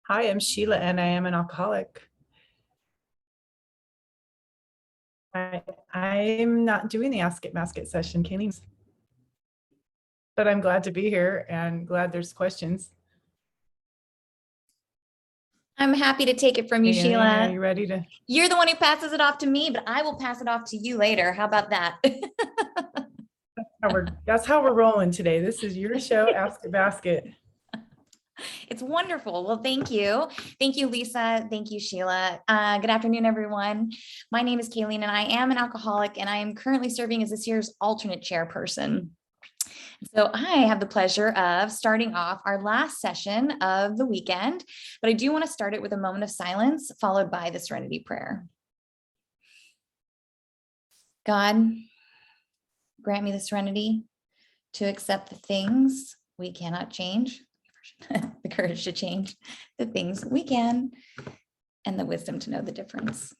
Hi, I'm Sheila and I am an alcoholic. I'm not doing the Ask It Basket session, Kayleen, but I'm glad to be here and glad there's questions. I'm happy to take it from you, Are Sheila. you ready to? You're the one who passes it off to me, but I will pass it off to you later. How about that? That's how we're rolling today. This is your show, Ask It Basket. It's wonderful. Well, thank you. Thank you, Lisa. Thank you, Sheila. Good afternoon, everyone. My name is Kayleen and I am an alcoholic and I am currently serving as this year's alternate chairperson. So I have the pleasure of starting off our last session of the weekend, but I do want to start it with a moment of silence followed by the serenity prayer. God, grant me the serenity to accept the things we cannot change, the courage to change the things we can, and the wisdom to know the difference.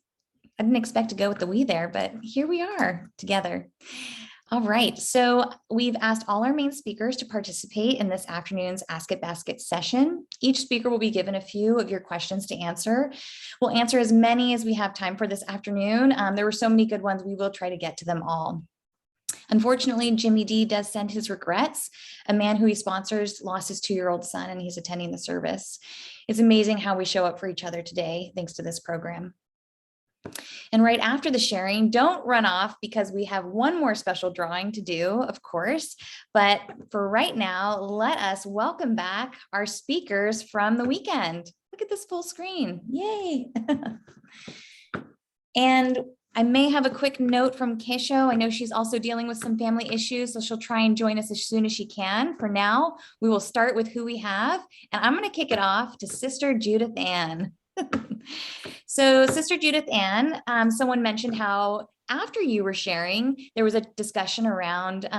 I didn't expect to go with the we there, but here we are together. All right, so we've asked all our main speakers to participate in this afternoon's Ask It Basket session. Each speaker will be given a few of your questions to answer. We'll answer as many as we have time for this afternoon. There were so many good ones, we will try to get to them all. Unfortunately, Jimmy D does send his regrets. A man who he sponsors lost his 2-year-old son and he's attending the service. It's amazing how we show up for each other today, thanks to this program. And right after the sharing, don't run off because we have one more special drawing to do, of course. But for right now, let us welcome back our speakers from the weekend. Look at this full screen. Yay. And I may have a quick note from Kesho. I know she's also dealing with some family issues, so she'll try and join us as soon as she can. For now, we will start with who we have, and I'm going to kick it off to Sister Judith Ann. So Sister Judith Ann, someone mentioned how after you were sharing, there was a discussion around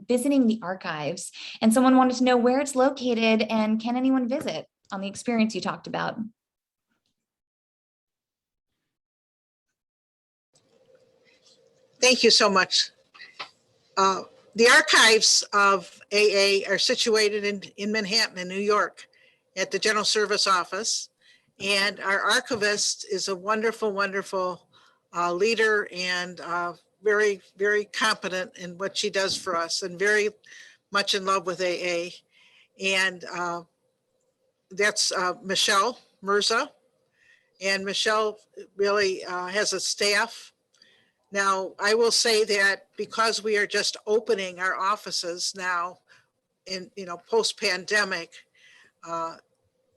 visiting the archives, and someone wanted to know where it's located and can anyone visit on the experience you talked about. Thank you so much. The archives of AA are situated in Manhattan, in New York, at the General Service Office. And our archivist is a wonderful, wonderful leader and very, very competent in what she does for us and very much in love with AA. And that's Michelle Mirza. And Michelle really has a staff. Now, I will say that because we are just opening our offices now in, post-pandemic,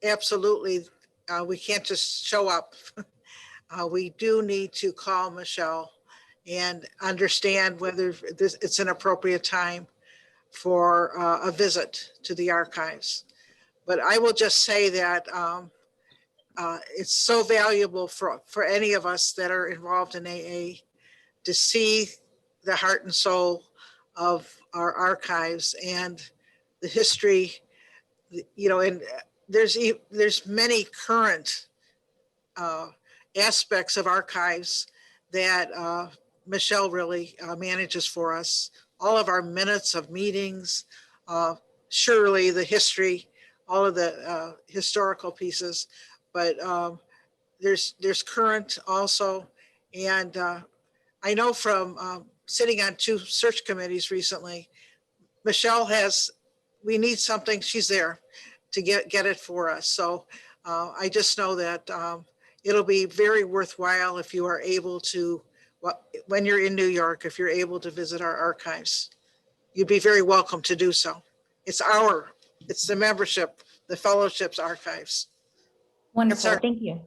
absolutely, we can't just show up. We do need to call Michelle and understand whether it's an appropriate time for a visit to the archives. But I will just say that it's so valuable for any of us that are involved in AA to see the heart and soul of our archives and the history, and there's many current aspects of archives that Michelle really manages for us. All of our minutes of meetings, surely the history, all of the historical pieces, but there's current also. And I know from sitting on 2 search committees recently, Michelle we need something, she's there to get it for us. So I just know that it'll be very worthwhile if you are able to, when you're in New York, if you're able to visit our archives, you'd be very welcome to do so. It's the membership, the fellowship's archives. Wonderful, thank you.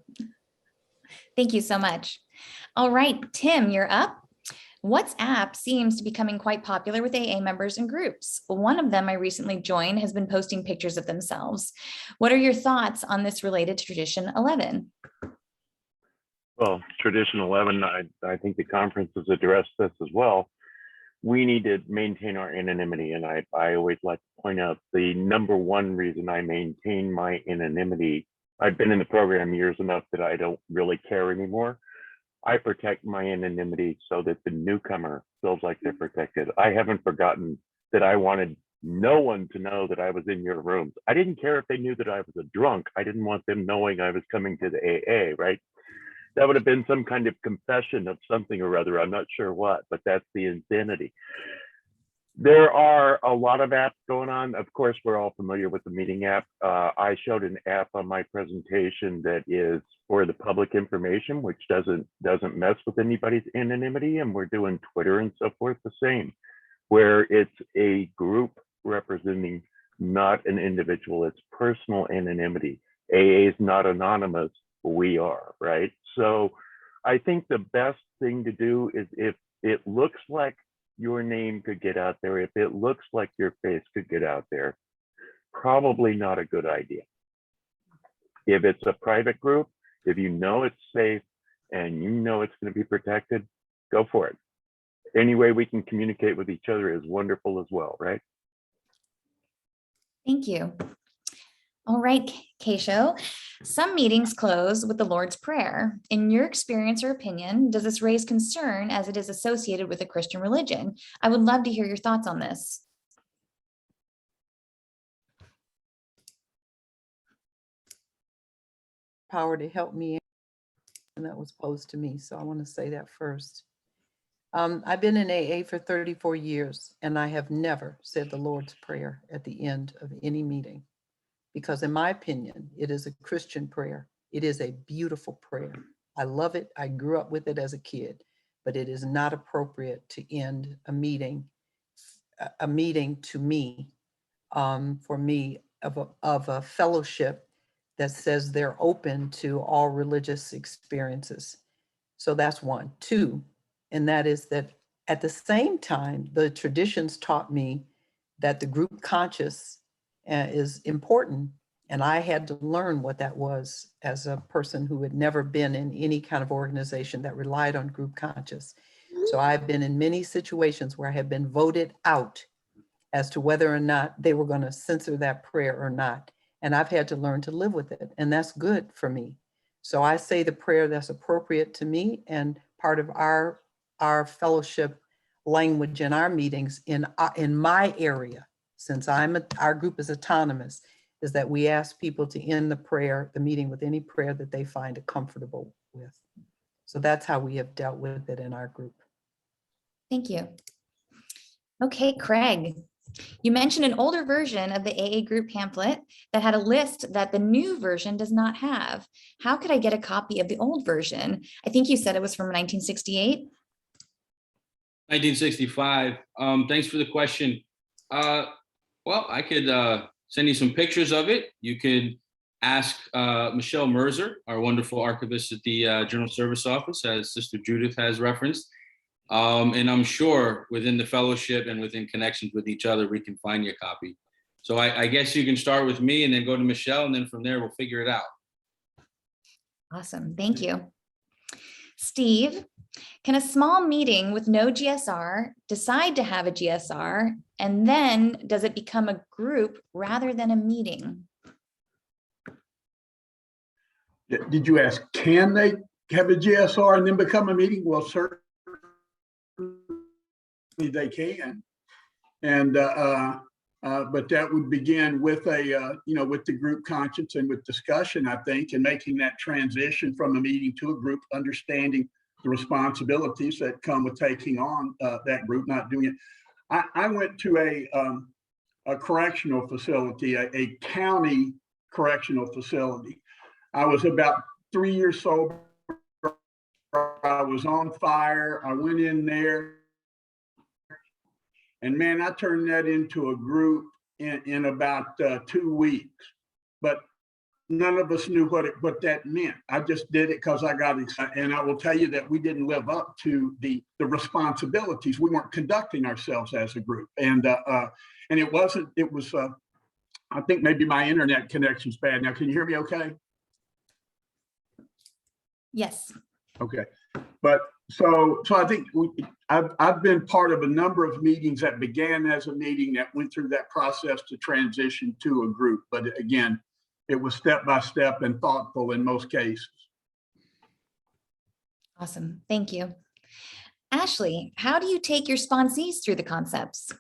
Thank you so much. All right, Tim, you're up. WhatsApp seems to be becoming quite popular with AA members and groups. One of them I recently joined has been posting pictures of themselves. What are your thoughts on this related to Tradition 11? Well, Tradition 11, I think the conference has addressed this as well. We need to maintain our anonymity. And I always like to point out the number one reason I maintain my anonymity. I've been in the program years enough that I don't really care anymore. I protect my anonymity so that the newcomer feels like they're protected. I haven't forgotten that I wanted no one to know that I was in your rooms. I didn't care if they knew that I was a drunk. I didn't want them knowing I was coming to the AA, right? That would have been some kind of confession of something or other. I'm not sure what, but that's the insanity. There are a lot of apps going on. Of course, we're all familiar with the meeting app. I showed an app on my presentation that is for the public information, which doesn't mess with anybody's anonymity. And we're doing Twitter and so forth the same, where it's a group representing not an individual. It's personal anonymity. AA is not anonymous. We are, right? So I think the best thing to do is, if it looks like your name could get out there, if it looks like your face could get out there, probably not a good idea. If it's a private group, if you know it's safe and you know it's going to be protected, go for it. Any way we can communicate with each other is wonderful as well, right? Thank you. All right, Keisho. Some meetings close with the Lord's Prayer. In your experience or opinion, does this raise concern as it is associated with a Christian religion? I would love to hear your thoughts on this. Power to help me, and that was posed to me. So I want to say that first. I've been in AA for 34 years, and I have never said the Lord's Prayer at the end of any meeting, because in my opinion, it is a Christian prayer. It is a beautiful prayer. I love it. I grew up with it as a kid, but it is not appropriate to end a meeting to me, for me, of a fellowship that says they're open to all religious experiences. So that's one. Two, and that is that at the same time, the traditions taught me that the group conscious is important. And I had to learn what that was as a person who had never been in any kind of organization that relied on group conscious. So I've been in many situations where I have been voted out as to whether or not they were going to censor that prayer or not. And I've had to learn to live with it. And that's good for me. So I say the prayer that's appropriate to me, and part of our fellowship language in our meetings in my area, since our group is autonomous, is that we ask people to end the meeting with any prayer that they find comfortable with. So that's how we have dealt with it in our group. Thank you. Okay, Craig. You mentioned an older version of the AA group pamphlet that had a list that the new version does not have. How could I get a copy of the old version? I think you said it was from 1968. 1965. Thanks for the question. Well, I could send you some pictures of it. You could ask Michelle Mercer, our wonderful archivist at the General Service Office, as Sister Judith has referenced. And I'm sure within the fellowship and within connections with each other, we can find you a copy. So I guess you can start with me and then go to Michelle, and then from there, we'll figure it out. Awesome. Thank you. Steve, can a small meeting with no GSR decide to have a GSR, and then does it become a group rather than a meeting? Did you ask, can they have a GSR and then become a meeting? Well, certainly they can. And but that would begin with with the group conscience and with discussion, I think, and making that transition from a meeting to a group, understanding the responsibilities that come with taking on that group, not doing it. I went to a correctional facility, a county correctional facility. I was about 3 years sober. I was on fire. I went in there, and man, I turned that into a group in about 2 weeks. But none of us knew what that meant. I just did it because I got excited. And I will tell you that we didn't live up to the responsibilities. We weren't conducting ourselves as a group. And it wasn't, it was, I think maybe my internet connection's bad. Now, can you hear me okay? Yes. Okay. But so I think I've been part of a number of meetings that began as a meeting that went through that process to transition to a group. But again, it was step by step and thoughtful in most cases. Awesome. Thank you. Ashley, how do you take your sponsees through the concepts?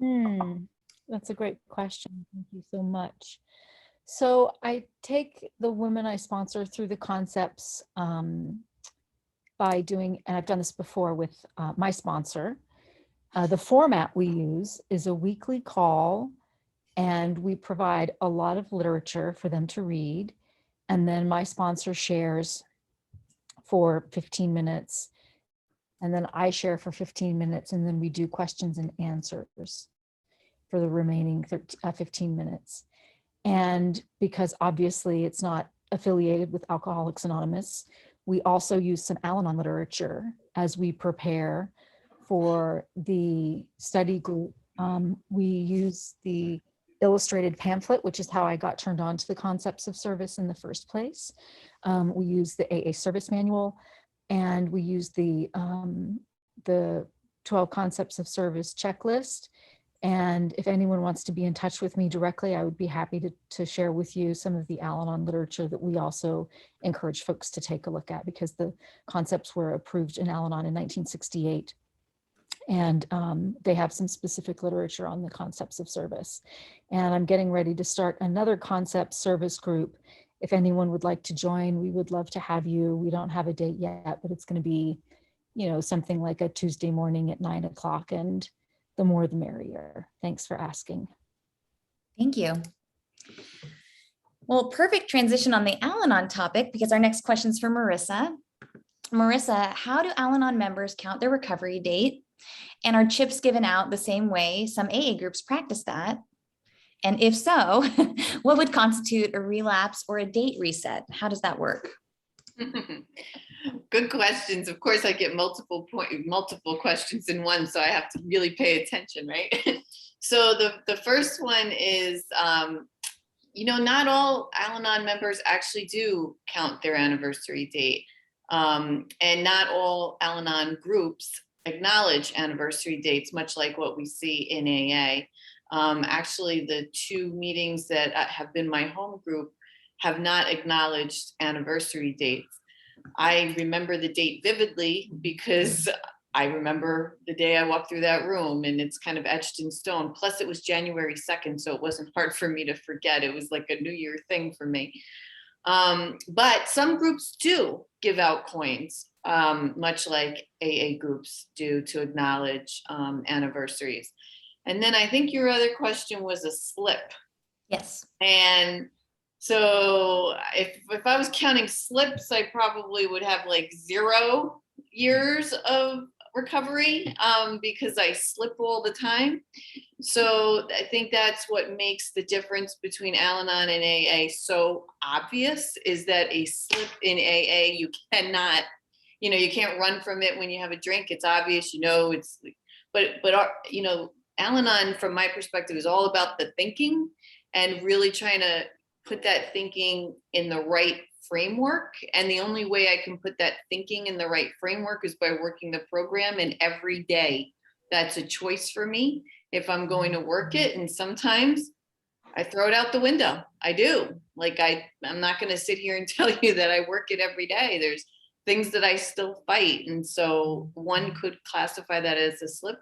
That's a great question. Thank you so much. So I take the women I sponsor through the concepts by doing, and I've done this before with my sponsor. The format we use is a weekly call, and we provide a lot of literature for them to read. And then my sponsor shares for 15 minutes. And then I share for 15 minutes, and then we do questions and answers for the remaining 15 minutes. And because obviously it's not affiliated with Alcoholics Anonymous, we also use some AlAnon literature as we prepare for the study group. We use the illustrated pamphlet, which is how I got turned on to the concepts of service in the first place. We use the AA service manual, and we use the 12 concepts of service checklist. And if anyone wants to be in touch with me directly, I would be happy to share with you some of the AlAnon literature that we also encourage folks to take a look at, because the concepts were approved in AlAnon in 1968. And they have some specific literature on the concepts of service. And I'm getting ready to start another concept service group. If anyone would like to join, we would love to have you. We don't have a date yet, but it's going to be, something like a Tuesday morning at 9 o'clock, and the more the merrier. Thanks for asking. Thank you. Well, perfect transition on the AlAnon topic, because our next question is for Marissa. Marissa, how do AlAnon members count their recovery date? And are chips given out the same way some AA groups practice that? And if so, what would constitute a relapse or a date reset? How does that work? Good questions. Of course, I get multiple questions in one, so I have to really pay attention, right? So the first one is, not all AlAnon members actually do count their anniversary date, and not all AlAnon groups acknowledge anniversary dates, much like what we see in AA. Actually, the 2 meetings that have been my home group have not acknowledged anniversary dates. I remember the date vividly because I remember the day I walked through that room, and it's kind of etched in stone. Plus, it was January 2nd, so it wasn't hard for me to forget. It was like a New Year thing for me. But some groups do give out coins, much like AA groups do, to acknowledge anniversaries. And then I think your other question was a slip. Yes. And so if I was counting slips, I probably would have like 0 years of recovery, because I slip all the time. So I think that's what makes the difference between AlAnon and AA so obvious, is that a slip in AA, you cannot, you can't run from it when you have a drink. It's obvious, it's, but AlAnon, from my perspective, is all about the thinking and really trying to put that thinking in the right framework. And the only way I can put that thinking in the right framework is by working the program. And every day, that's a choice for me if I'm going to work it. And sometimes I throw it out the window. I do. Like, I'm not going to sit here and tell you that I work it every day. There's things that I still fight. And so one could classify that as a slip.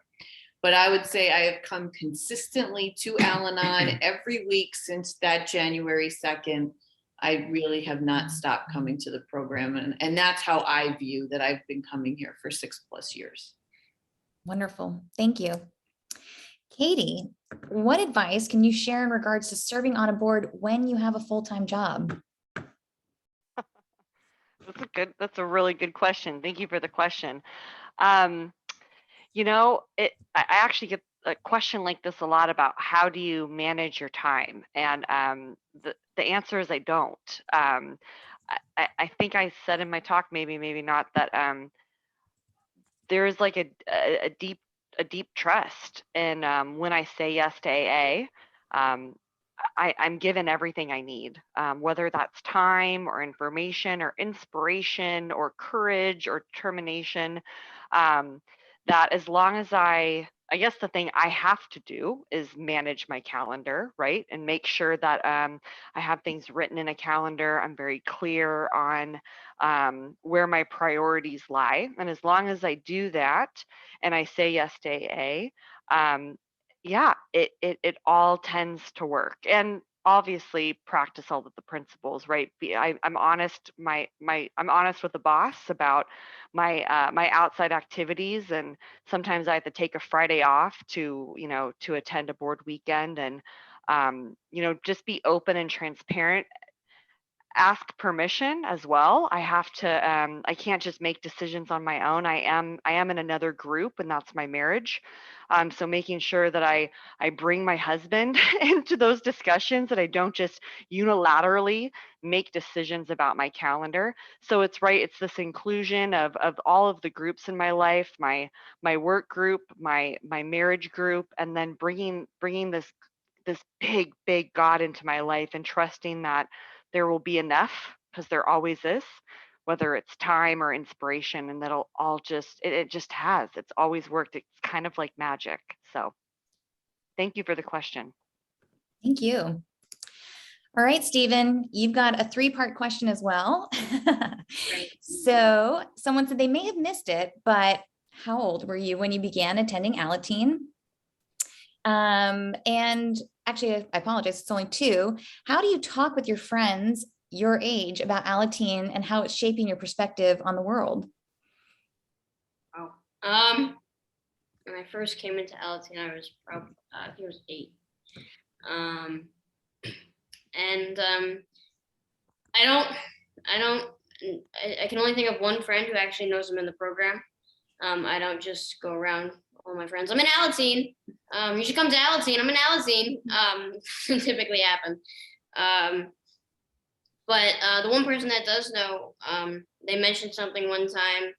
But I would say I have come consistently to AlAnon every week since that January 2nd. I really have not stopped coming to the program. And that's how I view that I've been coming here for 6+ years. Wonderful. Thank you. Katie, what advice can you share in regards to serving on a board when you have a full-time job? That's a really good question. Thank you for the question. I actually get a question like this a lot about how do you manage your time? And the answer is I don't. I think I said in my talk, maybe not, that there is like a deep trust. And when I say yes to AA, I'm given everything I need, whether that's time or information or inspiration or courage or determination. That as long as I guess the thing I have to do is manage my calendar, right? And make sure that I have things written in a calendar. I'm very clear on where my priorities lie. And as long as I do that and I say yes to AA, yeah, it all tends to work. And obviously practice all of the principles, right? I'm honest, I'm honest with the boss about my outside activities, and sometimes I have to take a Friday off to, to attend a board weekend, and just be open and transparent. Ask permission as well. I have to, I can't just make decisions on my own. I am in another group, and that's my marriage. So making sure that I bring my husband into those discussions, that I don't just unilaterally make decisions about my calendar. So it's right, it's this inclusion of all of the groups in my life, my work group, my marriage group, and then bringing this big God into my life, and trusting that there will be enough, because there always is, whether it's time or inspiration, and that'll all just, it just has, it's always worked. It's kind of like magic. So thank you for the question. Thank you. All right, Stephen, you've got a 3-part question as well. Right. So someone said they may have missed it, but how old were you when you began attending AlAnon? And actually, I apologize, it's only 2. How do you talk with your friends your age about AlAnon and how it's shaping your perspective on the world? Wow. When I first came into AlAnon, I was probably, I think I was 8. I can only think of one friend who actually knows I'm in the program. I don't just go around all my friends, I'm in AlAnon. You should come to AlAnon. I'm in AlAnon. Typically happen. But the one person that does know, they mentioned something one time.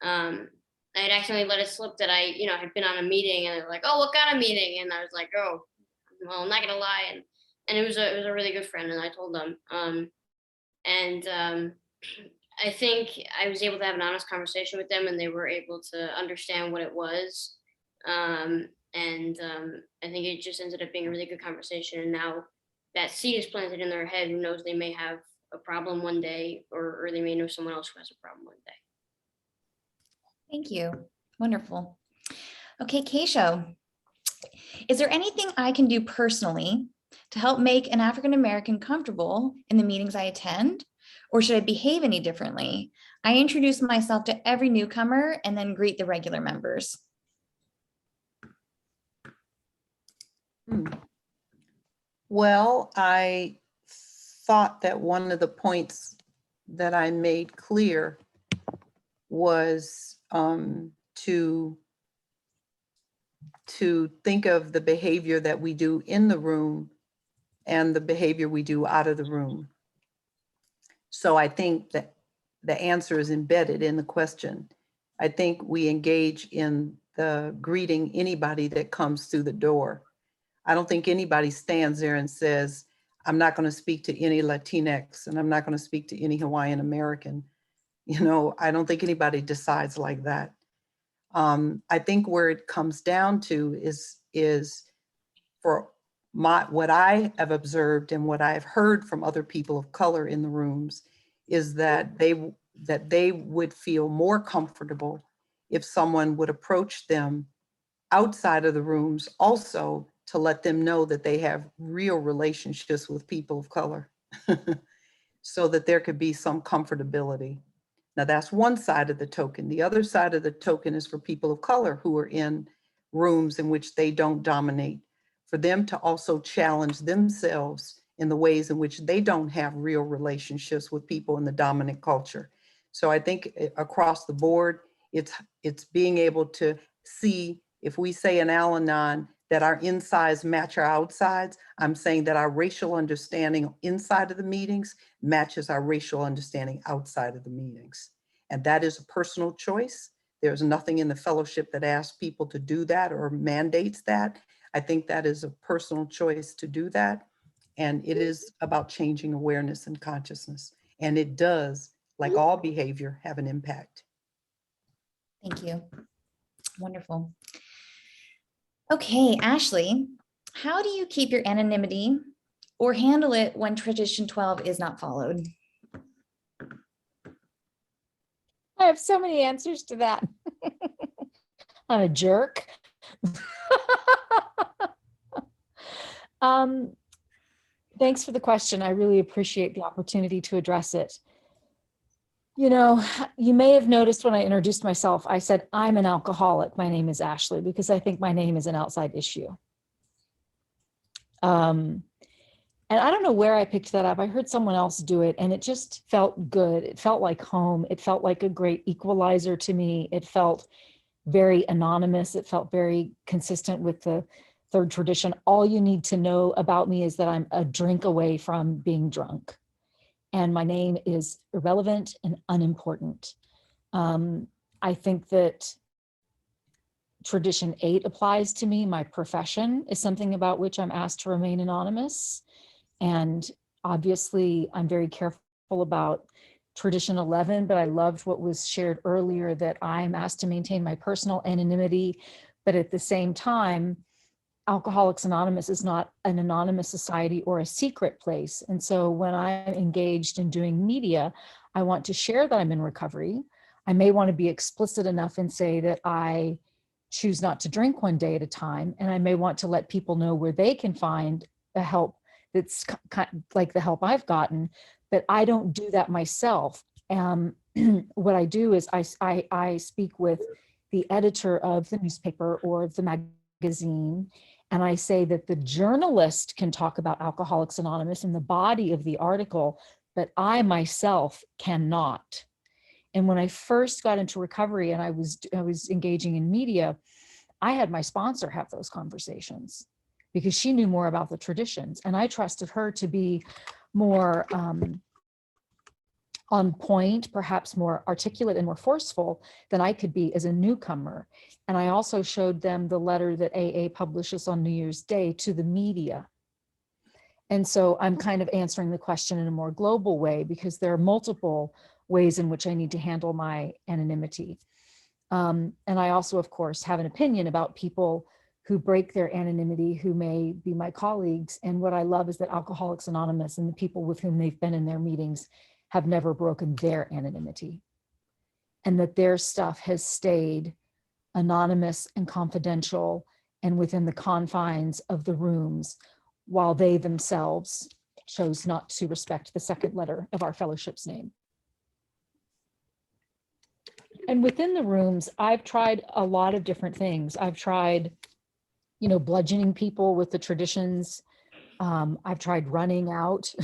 I had accidentally let it slip that I had been on a meeting, and they're like, "Oh, what kind of meeting?" And I was like, "Oh, well, I'm not gonna lie." And it was a really good friend, and I told them. I think I was able to have an honest conversation with them, and they were able to understand what it was. I think it just ended up being a really good conversation. And now that seed is planted in their head. Who knows? They may have a problem one day, or they may know someone else who has a problem one day. Thank you. Wonderful. Okay, Keisho, is there anything I can do personally to help make an African-American comfortable in the meetings I attend? Or should I behave any differently? I introduce myself to every newcomer and then greet the regular members. Well, I thought that one of the points that I made clear was to think of the behavior that we do in the room and the behavior we do out of the room. So I think that the answer is embedded in the question. I think we engage in the greeting anybody that comes through the door. I don't think anybody stands there and says, I'm not going to speak to any Latinx, and I'm not going to speak to any Hawaiian American. I don't think anybody decides like that. I think where it comes down to is for what I have observed and what I've heard from other people of color in the rooms is that they would feel more comfortable if someone would approach them outside of the rooms also to let them know that they have real relationships with people of color so that there could be some comfortability. Now that's one side of the token. The other side of the token is for people of color who are in rooms in which they don't dominate, for them to also challenge themselves in the ways in which they don't have real relationships with people in the dominant culture. So I think across the board, it's being able to see, if we say in AlAnon that our insides match our outsides, I'm saying that our racial understanding inside of the meetings matches our racial understanding outside of the meetings. And that is a personal choice. There's nothing in the fellowship that asks people to do that or mandates that. I think that is a personal choice to do that. And it is about changing awareness and consciousness. And it does, like all behavior, have an impact. Thank you. Wonderful. Okay, Ashley, how do you keep your anonymity or handle it when tradition 12 is not followed? I have so many answers to that. I'm a jerk. Thanks for the question. I really appreciate the opportunity to address it. You know, you may have noticed when I introduced myself, I said, I'm an alcoholic. My name is Ashley, because I think my name is an outside issue. And I don't know where I picked that up. I heard someone else do it and it just felt good. It felt like home. It felt like a great equalizer to me. It felt very anonymous. It felt very consistent with the third tradition. All you need to know about me is that I'm a drink away from being drunk. And my name is irrelevant and unimportant. I think that tradition 8 applies to me. My profession is something about which I'm asked to remain anonymous. And obviously I'm very careful about tradition 11, but I loved what was shared earlier, that I'm asked to maintain my personal anonymity, but at the same time, Alcoholics Anonymous is not an anonymous society or a secret place. And so when I'm engaged in doing media, I want to share that I'm in recovery. I may want to be explicit enough and say that I choose not to drink one day at a time. And I may want to let people know where they can find the help that's like the help I've gotten, but I don't do that myself. What I do is I speak with the editor of the newspaper or the magazine, and I say that the journalist can talk about Alcoholics Anonymous in the body of the article, but I myself cannot. And when I first got into recovery and I was engaging in media, I had my sponsor have those conversations because she knew more about the traditions, and I trusted her to be more on point, perhaps more articulate and more forceful than I could be as a newcomer. And I also showed them the letter that AA publishes on New Year's Day to the media. And so I'm kind of answering the question in a more global way, because there are multiple ways in which I need to handle my anonymity. And I also, of course, have an opinion about people who break their anonymity, who may be my colleagues. And what I love is that Alcoholics Anonymous and the people with whom they've been in their meetings have never broken their anonymity, and that their stuff has stayed anonymous and confidential and within the confines of the rooms, while they themselves chose not to respect the second letter of our fellowship's name. And within the rooms, I've tried a lot of different things. I've tried, you know, bludgeoning people with the traditions. I've tried running out.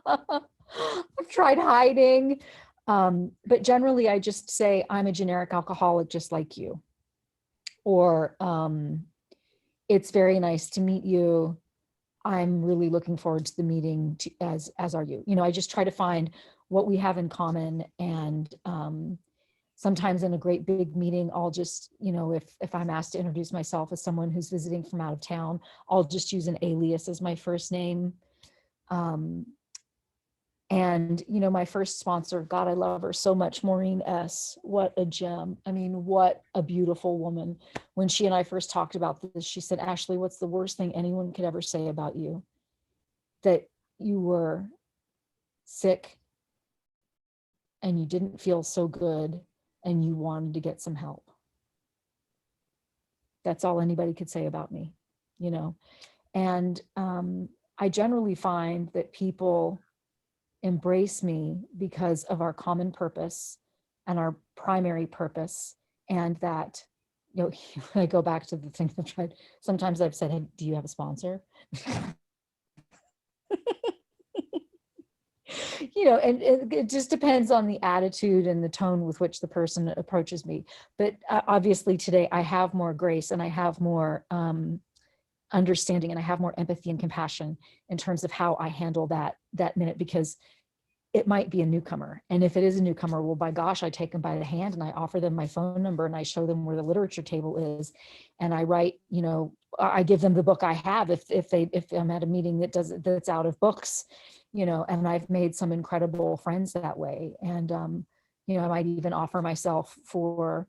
I've tried hiding. But generally I just say, I'm a generic alcoholic just like you. Or it's very nice to meet you. I'm really looking forward to the meeting, as are you. You know, I just try to find what we have in common. And sometimes in a great big meeting, I'll just, you know, if I'm asked to introduce myself as someone who's visiting from out of town, I'll just use an alias as my first name. And, you know, my first sponsor, God, I love her so much, Maureen S. What a gem. I mean, what a beautiful woman. When she and I first talked about this, she said, Ashley, what's the worst thing anyone could ever say about you? That you were sick and you didn't feel so good and you wanted to get some help. That's all anybody could say about me, you know? And I generally find that people embrace me because of our common purpose and our primary purpose. And that, you know, I go back to the things I've tried. Sometimes I've said, hey, do you have a sponsor? You know, and it just depends on the attitude and the tone with which the person approaches me. But obviously today I have more grace and I have more understanding, and I have more empathy and compassion in terms of how I handle that minute, because it might be a newcomer. And if it is a newcomer, well, by gosh, I take them by the hand and I offer them my phone number and I show them where the literature table is. And I write, you know, I give them the book I have if I'm at a meeting that's out of books, you know, and I've made some incredible friends that way. And, you know, I might even offer myself for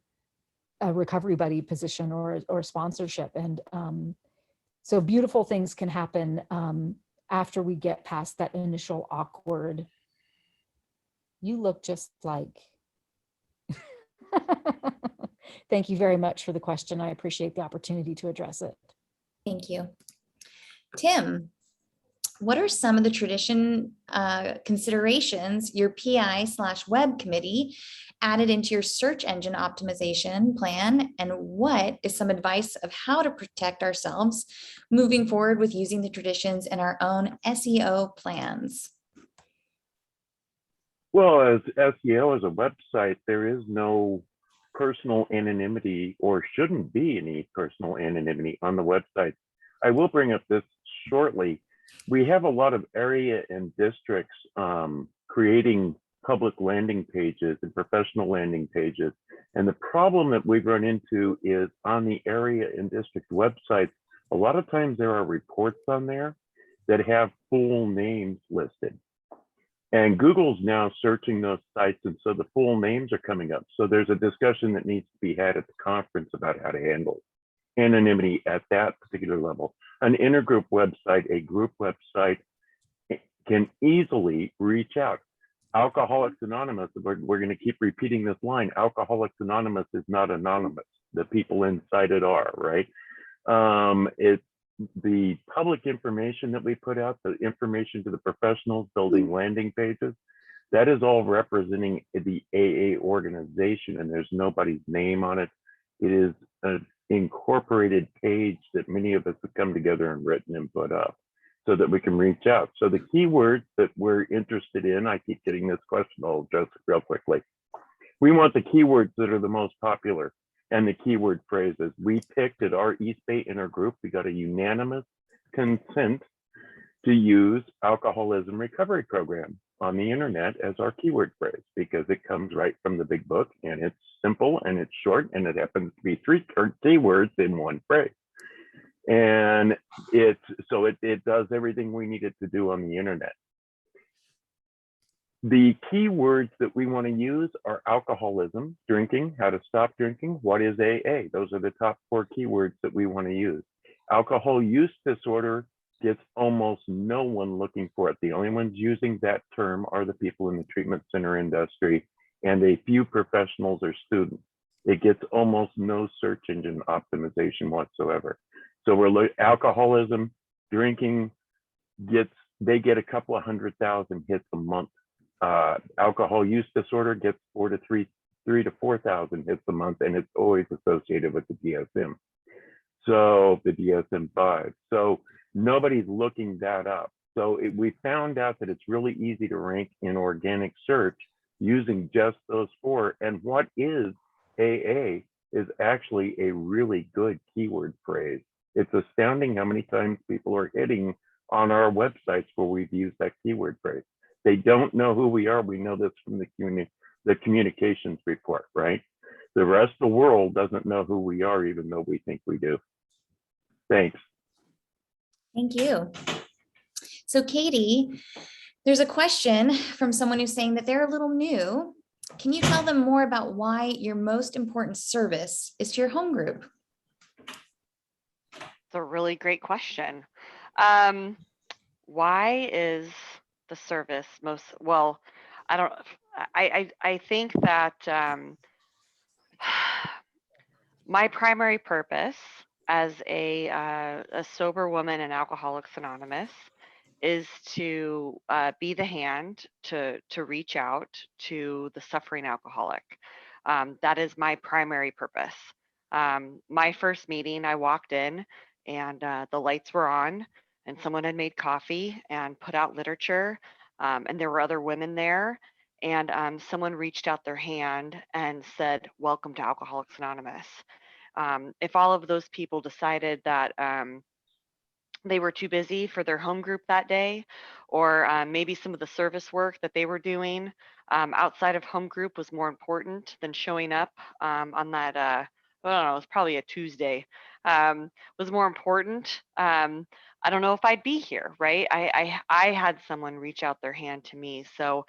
a recovery buddy position or sponsorship. And so beautiful things can happen after we get past that initial awkward, you look just like. Thank you very much for the question. I appreciate the opportunity to address it. Thank you. Tim, what are some of the tradition considerations your PI/web committee added into your search engine optimization plan? And what is some advice of how to protect ourselves moving forward with using the traditions in our own SEO plans? Well, as SEO, as a website, there is no personal anonymity, or shouldn't be any personal anonymity on the website. I will bring up this shortly. We have a lot of area and districts creating public landing pages and professional landing pages. And the problem that we've run into is on the area and district websites, a lot of times there are reports on there that have full names listed. And Google's now searching those sites, and so the full names are coming up. So there's a discussion that needs to be had at the conference about how to handle anonymity at that particular level. An intergroup website, a group website, can easily reach out. Alcoholics Anonymous, we're going to keep repeating this line, Alcoholics Anonymous is not anonymous. The people inside it are, right? It's the public information that we put out, the information to the professionals building landing pages, that is all representing the AA organization, and there's nobody's name on it. It is an incorporated page that many of us have come together and written and put up so that we can reach out. So the keywords that we're interested in, I keep getting this question, I'll address it real quickly. We want the keywords that are the most popular and the keyword phrases. We picked at our East Bay intergroup, we got a unanimous consent to use alcoholism recovery program on the internet as our keyword phrase, because it comes right from the big book, and it's simple and it's short, and it happens to be 3 keywords in one phrase. And it does everything we need it to do on the internet. The keywords that we want to use are alcoholism, drinking, how to stop drinking, what is AA? Those are the top 4 keywords that we want to use. Alcohol use disorder gets almost no one looking for it. The only ones using that term are the people in the treatment center industry and a few professionals or students. It gets almost no search engine optimization whatsoever. So we're alcoholism, drinking they get a couple of 100,000 hits a month. Alcohol use disorder gets 3 to 4,000 hits a month, and it's always associated with the DSM. So the DSM-5. So nobody's looking that up. So we found out that it's really easy to rank in organic search using just those 4. And what is AA is actually a really good keyword phrase. It's astounding how many times people are hitting on our websites where we've used that keyword phrase. They don't know who we are. We know this from the communications report, right? The rest of the world doesn't know who we are, even though we think we do. Thanks. Thank you. So Katie, there's a question from someone who's saying that they're a little new. Can you tell them more about why your most important service is to your home group? It's a really great question. Why is the service most, well, I think that my primary purpose as a sober woman in Alcoholics Anonymous is to be the hand to reach out to the suffering alcoholic. That is my primary purpose. My first meeting, I walked in and the lights were on and someone had made coffee and put out literature, and there were other women there, and someone reached out their hand and said, "Welcome to Alcoholics Anonymous." If all of those people decided that they were too busy for their home group that day, or maybe some of the service work that they were doing outside of home group was more important than showing up on that, I don't know, it was probably a Tuesday, was more important, I don't know if I'd be here, right? I had someone reach out their hand to me. So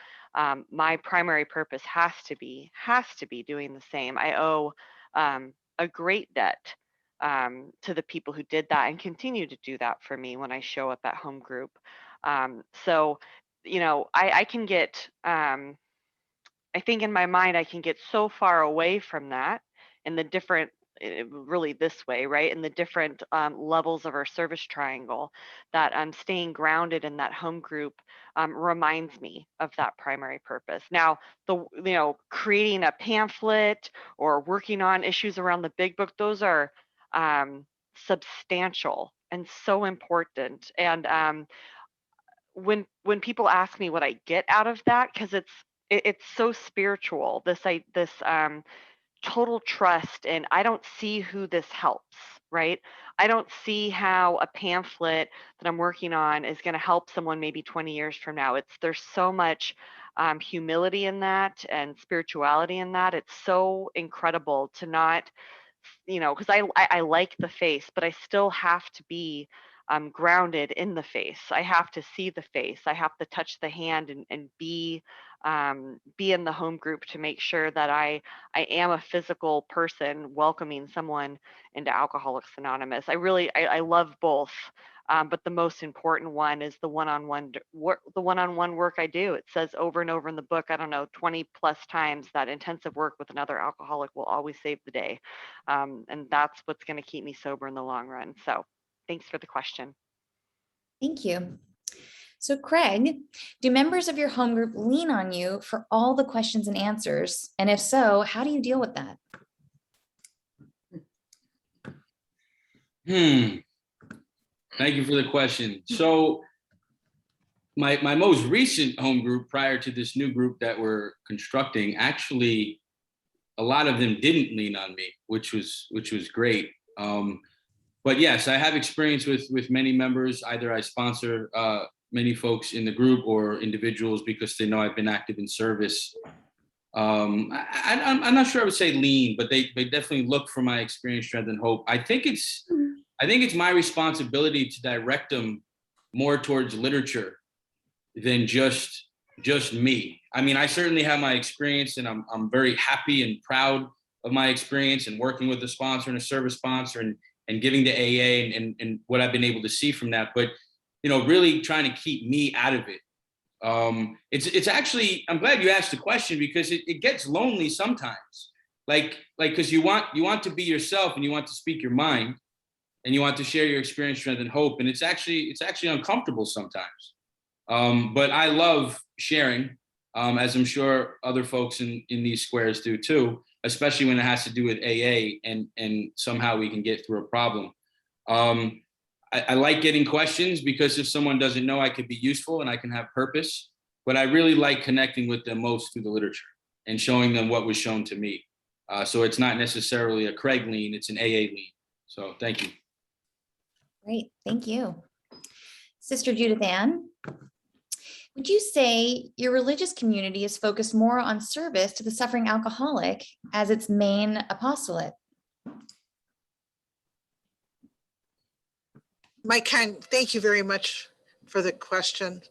my primary purpose has to be doing the same. I owe a great debt to the people who did that and continue to do that for me when I show up at home group. So, you know, I can get, I think in my mind, I can get so far away from that and the different really this way, right? In the different levels of our service triangle, that staying grounded in that home group reminds me of that primary purpose. Now, creating a pamphlet or working on issues around the big book, those are substantial and so important. And when people ask me what I get out of that, because it's so spiritual, this total trust, and I don't see who this helps, right? I don't see how a pamphlet that I'm working on is going to help someone maybe 20 years from now. There's so much humility in that and spirituality in that. It's so incredible to not, because I like the face, but I still have to be grounded in the face. I have to see the face. I have to touch the hand and be in the home group to make sure that I am a physical person welcoming someone into Alcoholics Anonymous. I love both, but the most important one is the one-on-one work I do. It says over and over in the book, I don't know, 20 plus times, that intensive work with another alcoholic will always save the day, and that's what's going to keep me sober in the long run. So thanks for the question. Thank you. So Craig, do members of your home group lean on you for all the questions and answers? And if so, how do you deal with that? Thank you for the question. So my most recent home group prior to this new group that we're constructing, actually, a lot of them didn't lean on me, which was great. But yes, I have experience with many members. Either I sponsor many folks in the group or individuals because they know I've been active in service. I'm not sure I would say lean, but they definitely look for my experience, strength, and hope. I think it's my responsibility to direct them more towards literature than just me. I mean, I certainly have my experience, and I'm very happy and proud of my experience and working with a sponsor and a service sponsor and giving to AA and what I've been able to see from that. But really trying to keep me out of it. It's actually, I'm glad you asked the question, because it gets lonely sometimes. Like, because you want to be yourself, and you want to speak your mind, and you want to share your experience, strength, and hope. And it's actually uncomfortable sometimes. But I love sharing, as I'm sure other folks in these squares do too, especially when it has to do with AA and somehow we can get through a problem. I like getting questions, because if someone doesn't know, I could be useful and I can have purpose. But I really like connecting with them most through the literature and showing them what was shown to me. So it's not necessarily a Craig lean, it's an AA lean. So thank you. Great, thank you. Sister Judith Ann, would you say your religious community is focused more on service to the suffering alcoholic as its main apostolate? Thank you very much for the question.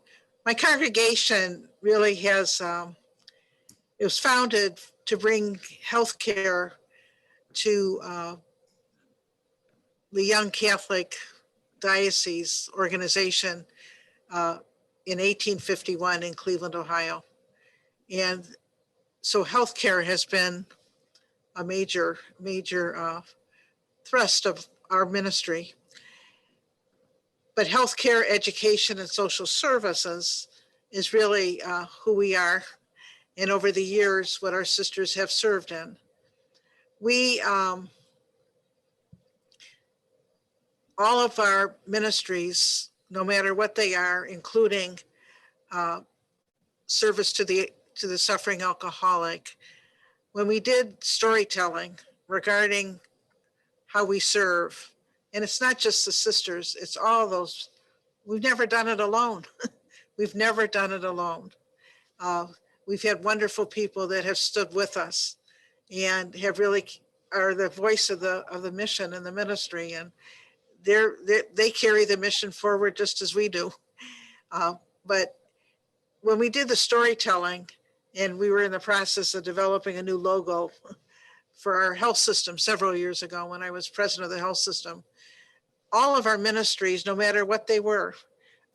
My congregation really has, it was founded to bring healthcare to the Young Catholic Diocese organization in 1851 in Cleveland, Ohio. And so healthcare has been a major thrust of our ministry. But healthcare, education, and social services is really who we are, and over the years, what our sisters have served in. We, all of our ministries, no matter what they are, including service to the suffering alcoholic, when we did storytelling regarding how we serve, and it's not just the sisters, it's all those, we've never done it alone. We've never done it alone. We've had wonderful people that have stood with us and have really are the voice of the mission and the ministry, and they carry the mission forward just as we do. But when we did the storytelling, and we were in the process of developing a new logo for our health system several years ago when I was president of the health system, all of our ministries, no matter what they were,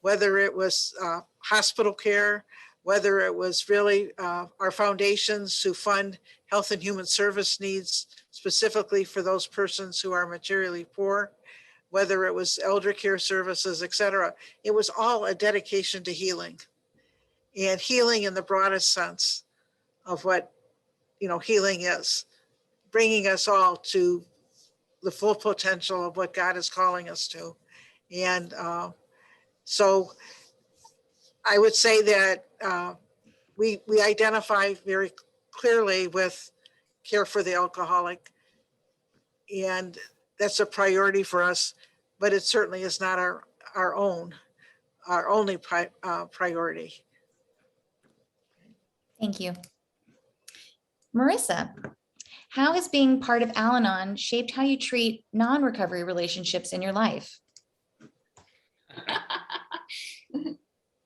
whether it was hospital care, whether it was really our foundations who fund health and human service needs, specifically for those persons who are materially poor, whether it was elder care services, et cetera. It was all a dedication to healing, and healing in the broadest sense of what, healing is, bringing us all to the full potential of what God is calling us to. And so I would say that we identify very clearly with care for the alcoholic, and that's a priority for us, but it certainly is not our only priority. Thank you. Marissa, how has being part of AlAnon shaped how you treat non-recovery relationships in your life?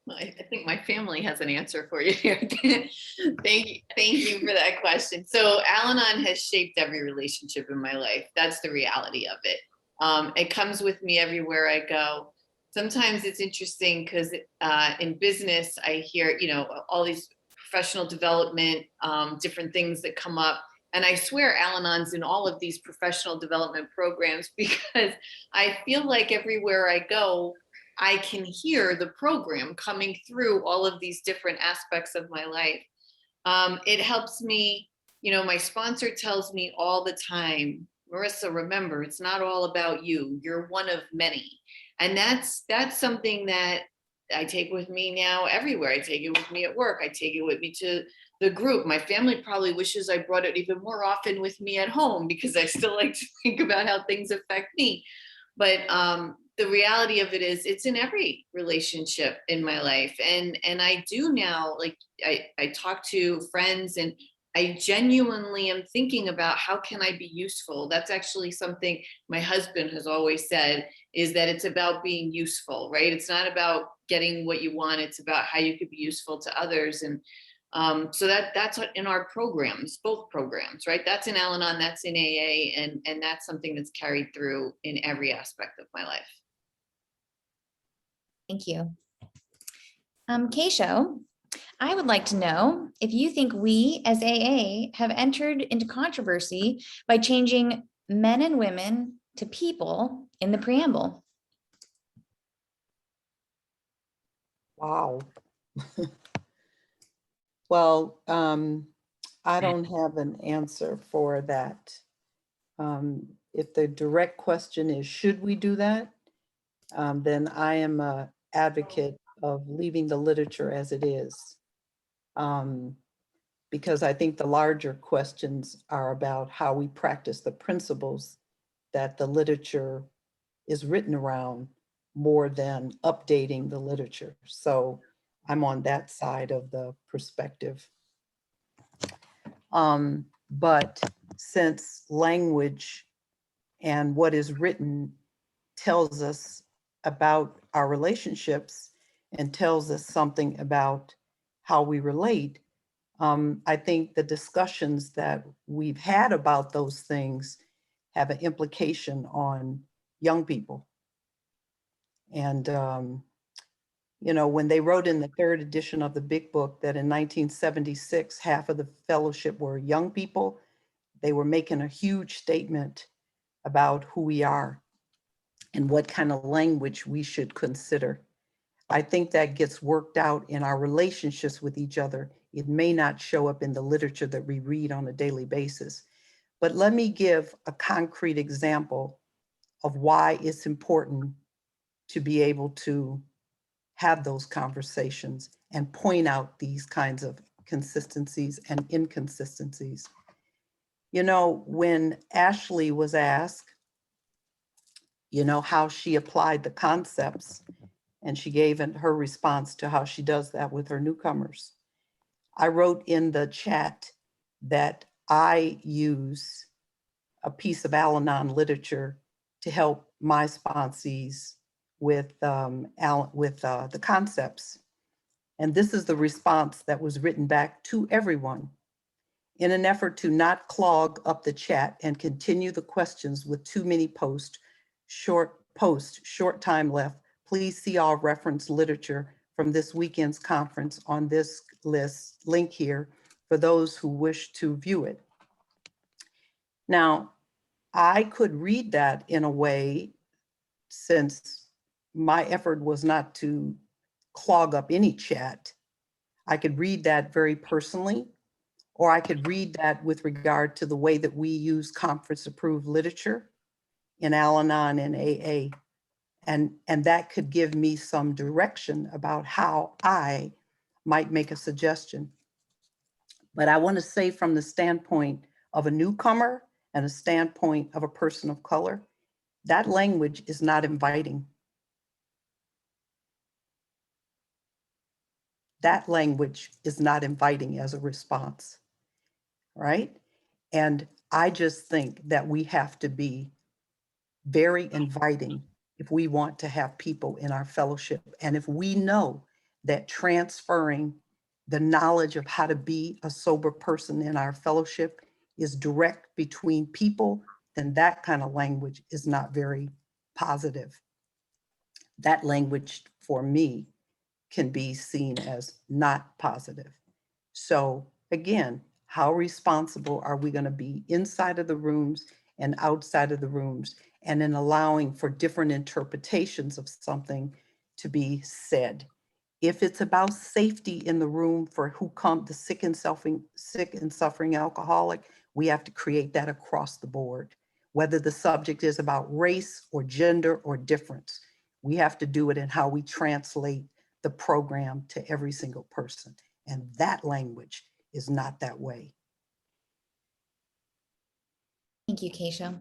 I think my family has an answer for you here. Thank you for that question. So Al-Anon has shaped every relationship in my life. That's the reality of it. It comes with me everywhere I go. Sometimes it's interesting because in business, I hear, all these professional development, different things that come up. And I swear Al-Anon's in all of these professional development programs, because I feel like everywhere I go, I can hear the program coming through all of these different aspects of my life. It helps me, my sponsor tells me all the time, Marissa, remember, it's not all about you. You're one of many. And that's something that I take with me now everywhere. I take it with me at work. I take it with me to the group. My family probably wishes I brought it even more often with me at home, because I still like to think about how things affect me. But the reality of it is it's in every relationship in my life. And I do now, like I talk to friends, and I genuinely am thinking about how can I be useful. That's actually something my husband has always said, is that it's about being useful, right? It's not about getting what you want. It's about how you could be useful to others. And so that's in our programs, both programs, right? That's in Al-Anon, that's in AA, and that's something that's carried through in every aspect of my life. Thank you. Keisho, I would like to know if you think we as AA have entered into controversy by changing men and women to people in the preamble. Wow. Well, I don't have an answer for that. If the direct question is, should we do that? Then I am an advocate of leaving the literature as it is. Because I think the larger questions are about how we practice the principles that the literature is written around, more than updating the literature. So I'm on that side of the perspective. But since language and what is written tells us about our relationships and tells us something about how we relate, I think the discussions that we've had about those things have an implication on young people. And, when they wrote in the 3rd edition of the Big Book that in 1976, half of the fellowship were young people, they were making a huge statement about who we are and what kind of language we should consider. I think that gets worked out in our relationships with each other. It may not show up in the literature that we read on a daily basis. But let me give a concrete example of why it's important to be able to have those conversations and point out these kinds of consistencies and inconsistencies. When Ashley was asked, how she applied the concepts, and she gave her response to how she does that with her newcomers, I wrote in the chat that I use a piece of Al-Anon literature to help my sponsees with the concepts. And this is the response that was written back to everyone. In an effort to not clog up the chat and continue the questions with too many short time left, please see all reference literature from this weekend's conference on this link here for those who wish to view it. Now, I could read that in a way, since my effort was not to clog up any chat. I could read that very personally, or I could read that with regard to the way that we use conference-approved literature in AlAnon and AA. And that could give me some direction about how I might make a suggestion. But I want to say, from the standpoint of a newcomer and a standpoint of a person of color, that language is not inviting. That language is not inviting as a response, right? And I just think that we have to be very inviting if we want to have people in our fellowship. And if we know that transferring the knowledge of how to be a sober person in our fellowship is direct between people, then that kind of language is not very positive. That language, for me, can be seen as not positive. So again, how responsible are we going to be inside of the rooms and outside of the rooms, and in allowing for different interpretations of something to be said? If it's about safety in the room for who come, the sick and suffering alcoholic, we have to create that across the board. Whether the subject is about race or gender or difference, we have to do it in how we translate the program to every single person. And that language is not that way. Thank you, Keisha.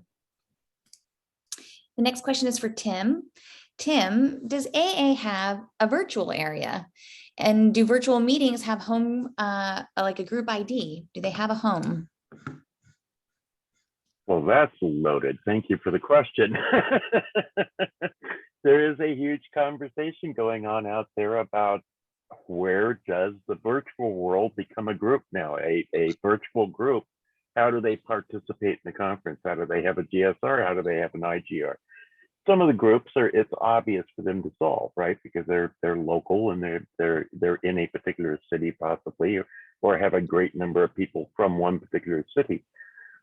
The next question is for Tim. Tim, does AA have a virtual area? And do virtual meetings have home, like a group ID? Do they have a home? Well, that's loaded. Thank you for the question. There is a huge conversation going on out there about where does the virtual world become a group now, a virtual group. How do they participate in the conference? How do they have a GSR? How do they have an IGR? Some of the groups it's obvious for them to solve, right? Because they're local and they're in a particular city possibly, or have a great number of people from one particular city.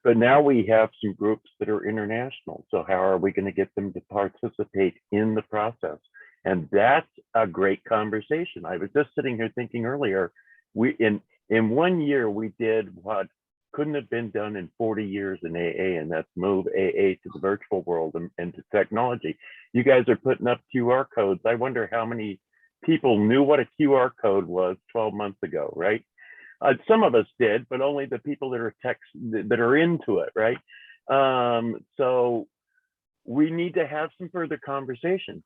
But now we have some groups that are international. So how are we going to get them to participate in the process? And that's a great conversation. I was just sitting here thinking earlier, in 1 year, we did what couldn't have been done in 40 years in AA, and that's move AA to the virtual world and to technology. You guys are putting up QR codes. I wonder how many people knew what a QR code was 12 months ago, right? Some of us did, but only the people that are into it, right? So we need to have some further conversations.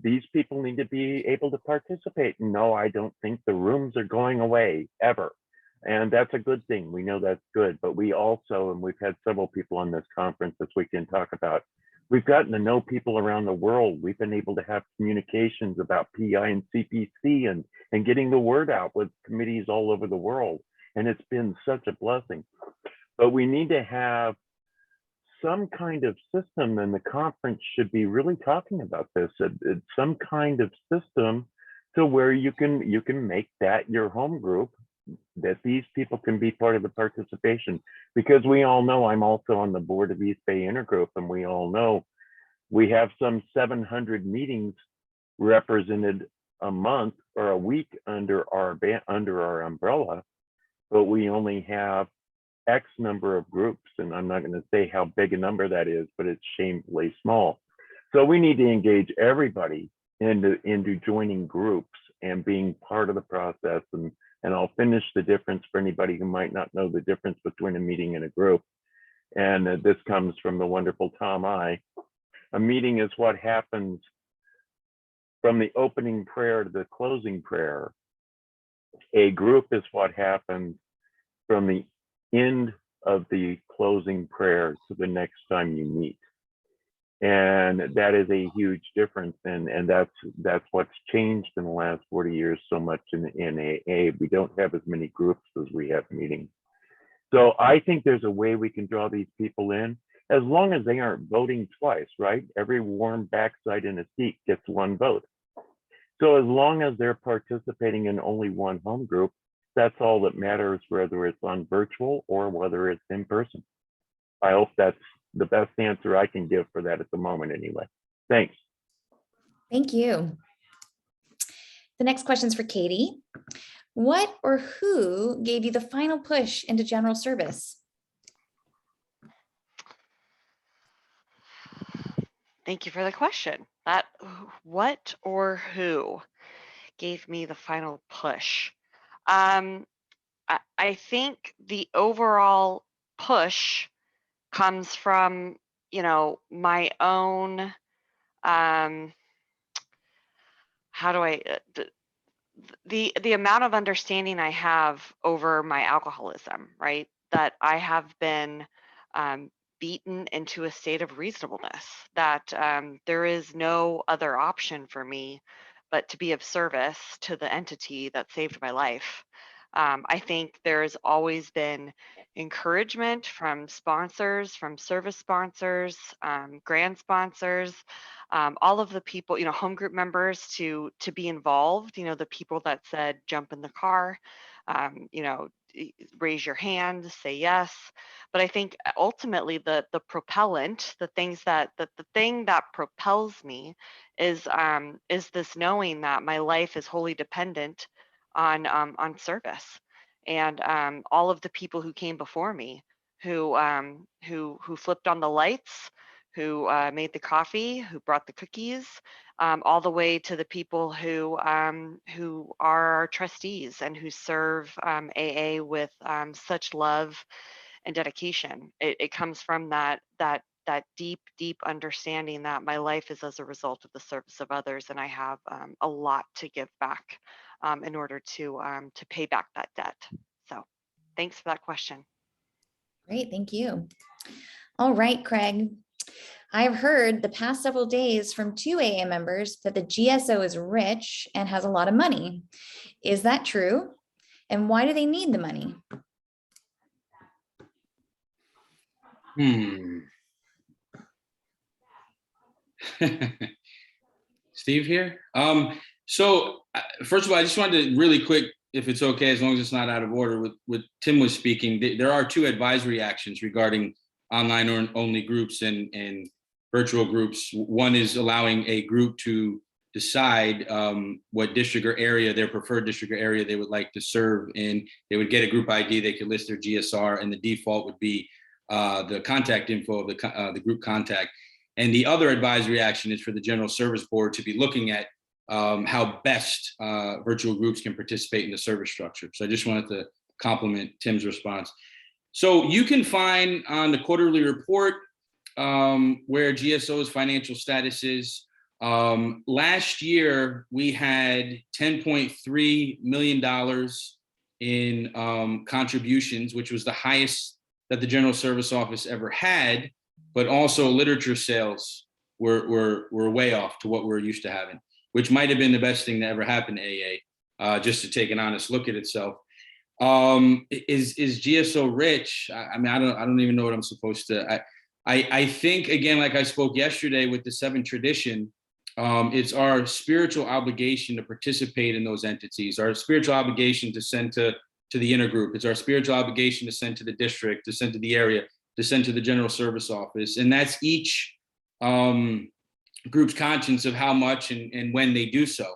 These people need to be able to participate. No, I don't think the rooms are going away ever. And that's a good thing. We know that's good. But we also, and we've had several people on this conference this weekend talk about, we've gotten to know people around the world. We've been able to have communications about PI and CPC and getting the word out with committees all over the world. And it's been such a blessing. But we need to have some kind of system, and the conference should be really talking about this. It's some kind of system to where you can make that your home group, that these people can be part of the participation. Because we all know, I'm also on the board of East Bay Intergroup, and we all know we have some 700 meetings represented a month or a week under our umbrella, but we only have X number of groups, and I'm not going to say how big a number that is, but it's shamefully small. So we need to engage everybody into joining groups and being part of the process. And I'll finish the difference for anybody who might not know the difference between a meeting and a group. And this comes from the wonderful Tom I. A meeting is what happens from the opening prayer to the closing prayer. A group is what happens from the end of the closing prayer to the next time you meet. And that is a huge difference. And that's what's changed in the last 40 years so much in AA. We don't have as many groups as we have meetings. So I think there's a way we can draw these people in, as long as they aren't voting twice, right? Every warm backside in a seat gets one vote. So as long as they're participating in only one home group, that's all that matters, whether it's on virtual or whether it's in person. I hope that's the best answer I can give for that at the moment anyway. Thanks. Thank you. The next question is for Katie. What or who gave you the final push into general service? Thank you for the question. That what or who gave me the final push? I think the overall push comes from, my own, how do I, the amount of understanding I have over my alcoholism, right? That I have been beaten into a state of reasonableness, that there is no other option for me but to be of service to the entity that saved my life. I think there's always been encouragement from sponsors, from service sponsors, grant sponsors, all of the people, home group members to be involved. The people that said jump in the car, raise your hand, say yes. But I think ultimately the propellant, the thing that propels me is this knowing that my life is wholly dependent on service, and all of the people who came before me, who flipped on the lights, who made the coffee, who brought the cookies, all the way to the people who are our trustees and who serve AA with such love and dedication. It comes from that deep understanding that my life is as a result of the service of others, and I have a lot to give back in order to pay back that debt. So thanks for that question. Great, thank you. All right, Craig. I've heard the past several days from 2 AA members that the GSO is rich and has a lot of money. Is that true? And why do they need the money? Steve here. So first of all, I just wanted to really quick, if it's okay, as long as it's not out of order, with what Tim was speaking, there are 2 advisory actions regarding online only groups and virtual groups. One is allowing a group to decide what district or area, their preferred district or area they would like to serve in. They would get a group ID, they could list their GSR, and the default would be the contact info of the group contact. And the other advisory action is for the General Service Board to be looking at how best virtual groups can participate in the service structure. So I just wanted to compliment Tim's response. So you can find on the quarterly report where GSO's financial status is. Last year, we had $10.3 million in contributions, which was the highest that the General Service Office ever had, but also literature sales were way off to what we're used to having, which might have been the best thing that ever happened to AA, just to take an honest look at itself. Is GSO rich? I mean, I don't even know what I'm supposed to. I think, again, like I spoke yesterday with the 7th tradition, it's our spiritual obligation to participate in those entities, our spiritual obligation to send to the intergroup. It's our spiritual obligation to send to the district, to send to the area, to send to the General Service Office. And that's each group's conscience of how much and when they do so.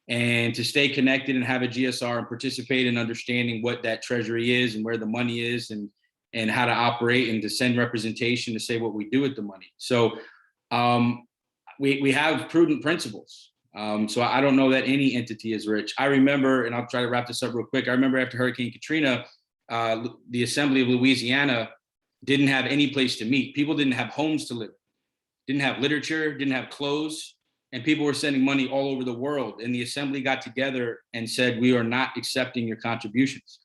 And to stay connected and have a GSR and participate in understanding what that treasury is and where the money is and how to operate, and to send representation to say what we do with the money. So we have prudent principles. So I don't know that any entity is rich. I remember, and I'll try to wrap this up real quick. I remember after Hurricane Katrina, the Assembly of Louisiana didn't have any place to meet. People didn't have homes to live in, didn't have literature, didn't have clothes, and people were sending money all over the world. And the Assembly got together and said, we are not accepting your contributions.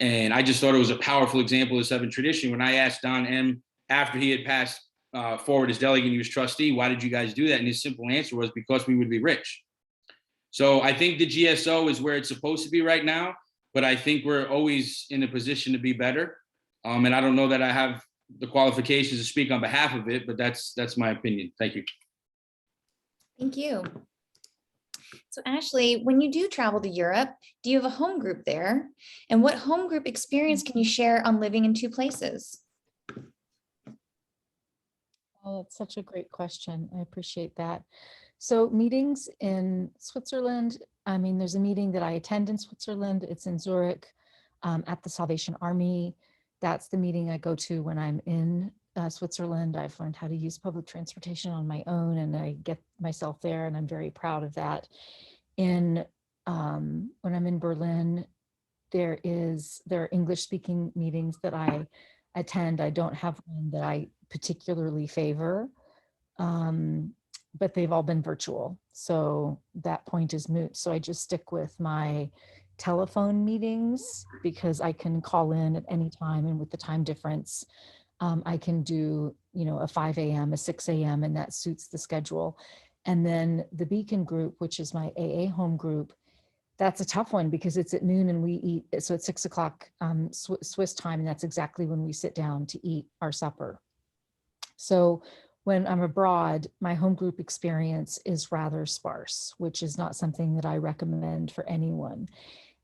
And I just thought it was a powerful example of 7th tradition. When I asked Don M. after he had passed forward as delegate and he was trustee, why did you guys do that? And his simple answer was, because we would be rich. So I think the GSO is where it's supposed to be right now, but I think we're always in a position to be better. And I don't know that I have the qualifications to speak on behalf of it, but that's my opinion. Thank you. Thank you. So Ashley, when you do travel to Europe, do you have a home group there? And what home group experience can you share on living in 2 places? Oh, that's such a great question. I appreciate that. So meetings in Switzerland, I mean, there's a meeting that I attend in Switzerland. It's in Zurich at the Salvation Army. That's the meeting I go to when I'm in Switzerland. I've learned how to use public transportation on my own, and I get myself there, and I'm very proud of that. When I'm in Berlin, there are English speaking meetings that I attend. I don't have one that I particularly favor, but they've all been virtual. So that point is moot. So I just stick with my telephone meetings because I can call in at any time, and with the time difference, I can do, a 5 a.m., a 6 a.m., and that suits the schedule. And then the Beacon group, which is my AA home group, that's a tough one because it's at noon and we eat. So it's 6 o'clock Swiss time, and that's exactly when we sit down to eat our supper. So when I'm abroad, my home group experience is rather sparse, which is not something that I recommend for anyone.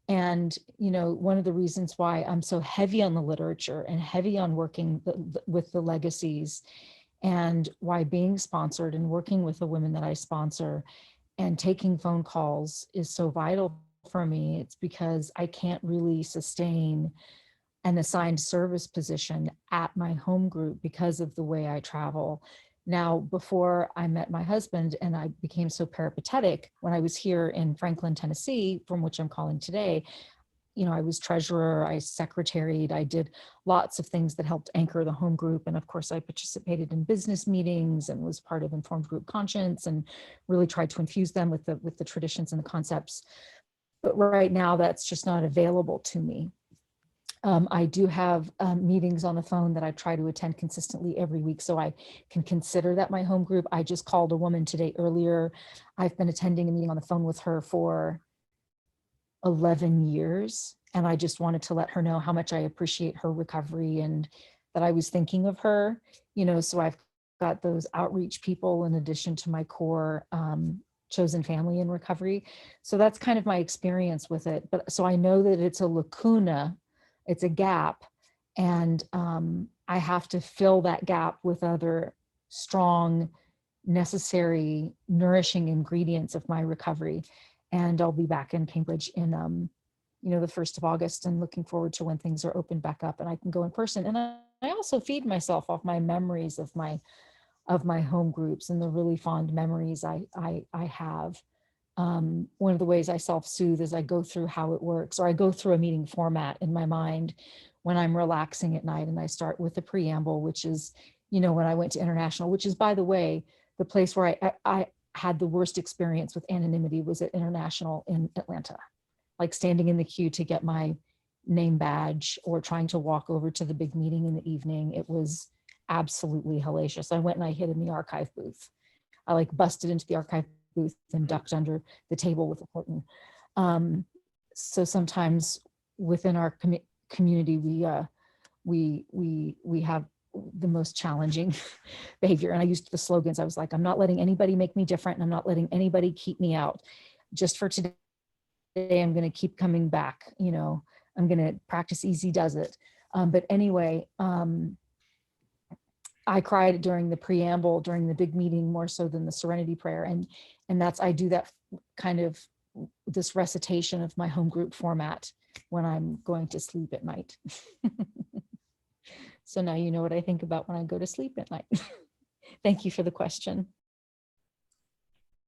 And, one of the reasons why I'm so heavy on the literature and heavy on working with the legacies, and why being sponsored and working with the women that I sponsor and taking phone calls is so vital for me, it's because I can't really sustain an assigned service position at my home group because of the way I travel. Now, before I met my husband and I became so peripatetic, when I was here in Franklin, Tennessee, from which I'm calling today, I was treasurer, I secretaried, I did lots of things that helped anchor the home group. And of course, I participated in business meetings and was part of Informed Group Conscience and really tried to infuse them with the traditions and the concepts. But right now, that's just not available to me. I do have meetings on the phone that I try to attend consistently every week, so I can consider that my home group. I just called a woman today earlier. I've been attending a meeting on the phone with her for 11 years, and I just wanted to let her know how much I appreciate her recovery and that I was thinking of her. So I've got those outreach people in addition to my core chosen family in recovery. So that's kind of my experience with it. But so I know that it's a lacuna, it's a gap, and I have to fill that gap with other strong, necessary, nourishing ingredients of my recovery. And I'll be back in Cambridge in the 1st of August, and looking forward to when things are opened back up and I can go in person. And I also feed myself off my memories of my home groups and the really fond memories I have. One of the ways I self-soothe is I go through how it works, or I go through a meeting format in my mind when I'm relaxing at night, and I start with the preamble, which is, when I went to International, which is, by the way, the place where I had the worst experience with anonymity was at International in Atlanta, like standing in the queue to get my name badge or trying to walk over to the big meeting in the evening. It was absolutely hellacious. I went and I hid in the archive booth. I busted into the archive booth and ducked under the table with a curtain. So sometimes within our community, we have the most challenging behavior. And I used the slogans. I was like, I'm not letting anybody make me different, and I'm not letting anybody keep me out. Just for today, I'm going to keep coming back. I'm going to practice easy does it. But anyway, I cried during the preamble, during the big meeting, more so than the serenity prayer. And I do that kind of this recitation of my home group format when I'm going to sleep at night. So now you know what I think about when I go to sleep at night. Thank you for the question.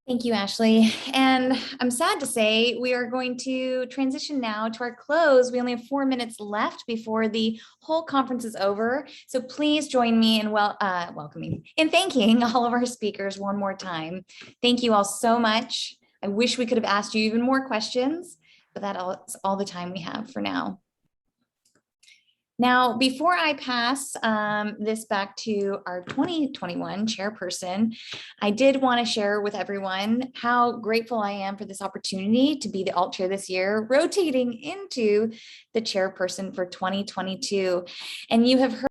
Thank you, Ashley. And I'm sad to say we are going to transition now to our close. We only have 4 minutes left before the whole conference is over. So please join me in welcoming and thanking all of our speakers one more time. Thank you all so much. I wish we could have asked you even more questions, but that's all the time we have for now. Now, before I pass this back to our 2021 chairperson, I did want to share with everyone how grateful I am for this opportunity to be the alt chair this year, rotating into the chairperson for 2022. And you have heard